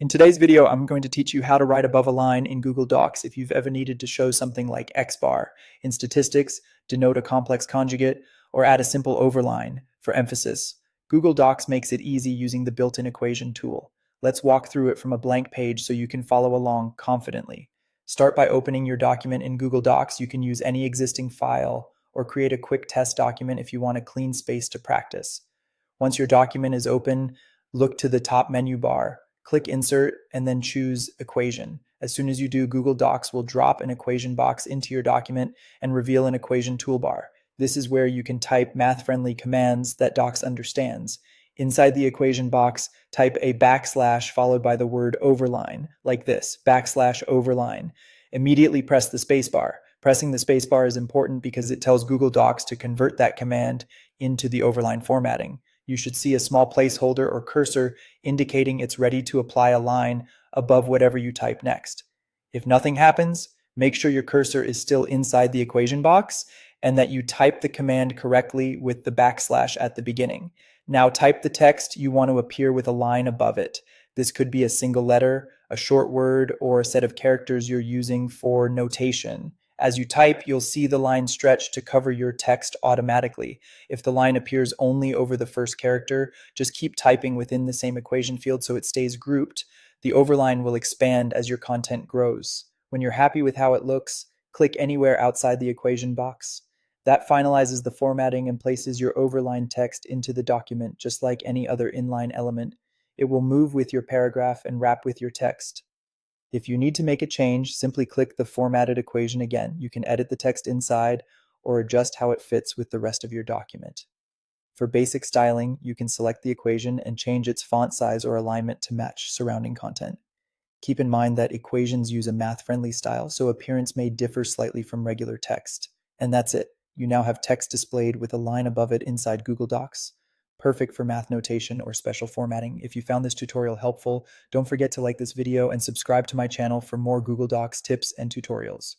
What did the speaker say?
In today's video, I'm going to teach you how to write above a line in Google Docs if you've ever needed to show something like X bar in statistics, denote a complex conjugate, or add a simple overline for emphasis. Google Docs makes it easy using the built-in equation tool. Let's walk through it from a blank page so you can follow along confidently. Start by opening your document in Google Docs. You can use any existing file or create a quick test document if you want a clean space to practice. Once your document is open, look to the top menu bar. Click Insert and then choose Equation. As soon as you do, Google Docs will drop an equation box into your document and reveal an equation toolbar. This is where you can type math-friendly commands that Docs understands. Inside the equation box, type a backslash followed by the word overline, like this, \overline. Immediately press the spacebar. Pressing the spacebar is important because it tells Google Docs to convert that command into the overline formatting. You should see a small placeholder or cursor indicating it's ready to apply a line above whatever you type next. If nothing happens, make sure your cursor is still inside the equation box and that you type the command correctly with the backslash at the beginning. Now type the text you want to appear with a line above it. This could be a single letter, a short word, or a set of characters you're using for notation. As you type, you'll see the line stretch to cover your text automatically. If the line appears only over the first character, just keep typing within the same equation field so it stays grouped. The overline will expand as your content grows. When you're happy with how it looks, click anywhere outside the equation box. That finalizes the formatting and places your overline text into the document just like any other inline element. It will move with your paragraph and wrap with your text. If you need to make a change, simply click the formatted equation again. You can edit the text inside or adjust how it fits with the rest of your document. For basic styling, you can select the equation and change its font size or alignment to match surrounding content. Keep in mind that equations use a math-friendly style, so appearance may differ slightly from regular text. And that's it. You now have text displayed with a line above it inside Google Docs. Perfect for math notation or special formatting. If you found this tutorial helpful, don't forget to like this video and subscribe to my channel for more Google Docs tips and tutorials.